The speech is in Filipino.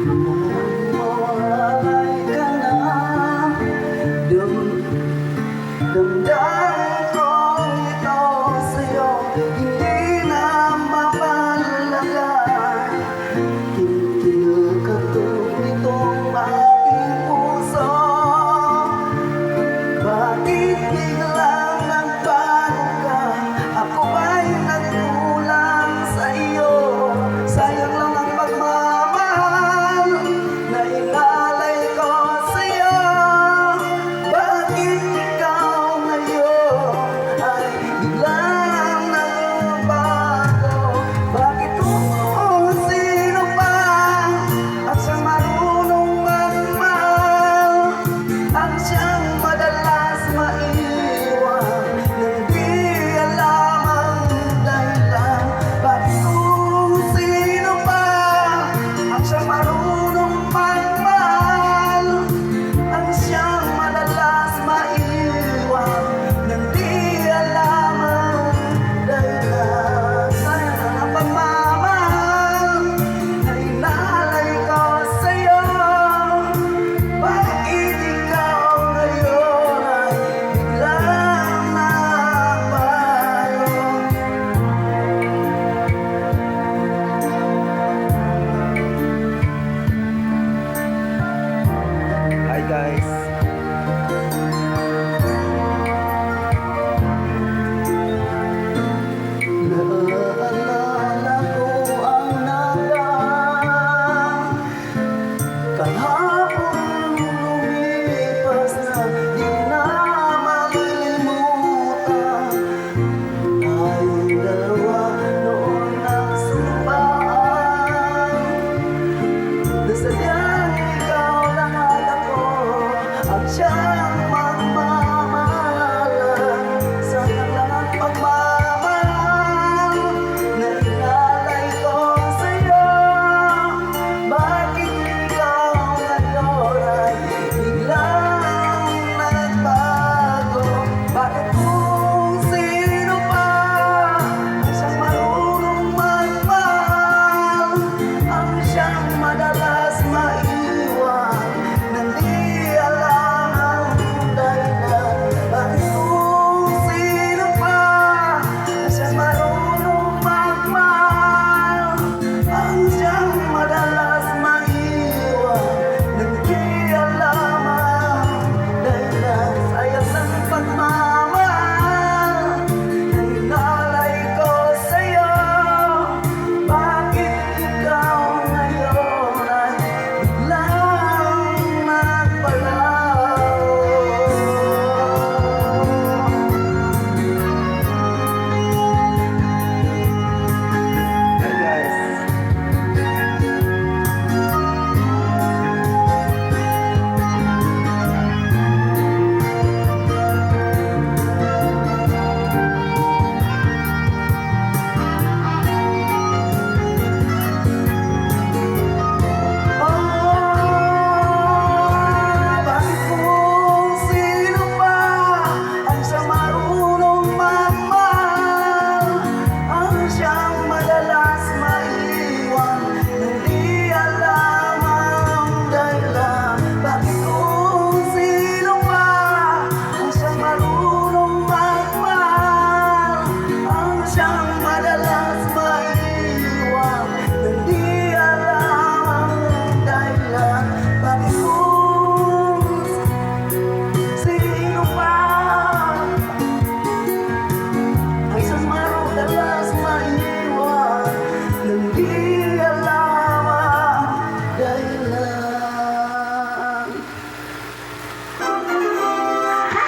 Mawalay ka na, damdamin ko ito sa'yo, hindi na mapalagay. Kinakatup nitong aking puso, bakit biglang nagbago ka? Ako ba'y nagkulang sa iyo? Sayang lang ang pagmamahal na inalay ko sa'yo. Bakit ikaw ngayon ay biglang nagbago? Bakit kung sino pa at siyang marunong magmahal, ang siyang madalas maiwan nang di alam ang dahilan? Bakit kung sino pa ang siyang marunong magmahal, ang siyang madalas maiwan nang di alam ang dahilan? Sayang lang ang pagmamahal na inalay ko sa'yo. Bakit ikaw ngayon ay biglang nagbago? Hi guys! Naalala ko ang nakaraan, kahapon lumipas na di na malilimutan. Tayong dalawa noon nagsumpaan, na sadyang ikaw lang at ako ang siyang magmamahalan. Sayang lang ang pagmamahal na inalay ko sa'yo. Bakit ikaw ngayon ay biglang nagbago? Bakit kung sino pa ang siyang marunong magmahal, ang siyang madalas maiwan nang di alam ang dahilan? Bakit kung sino pa ang siyang marunong magmahal, ang siyang madalas maiwan nang di alam ang dahilan? Sayang lang ang pagmamahal na inalay ko sa'yo. Bakit ikaw ngayon ay biglang nagbago? Hey guys! Bakit kung sino pa ang siyang marunong magmahal, ang siyang madalas maiwan nang di alam ang dahilan? Bakit kung sino pa ang siyang marunong magmahal, ang siyang madalas maiwan nang di alam ang dahilan? Bakit kung sino pa ang siyang marunong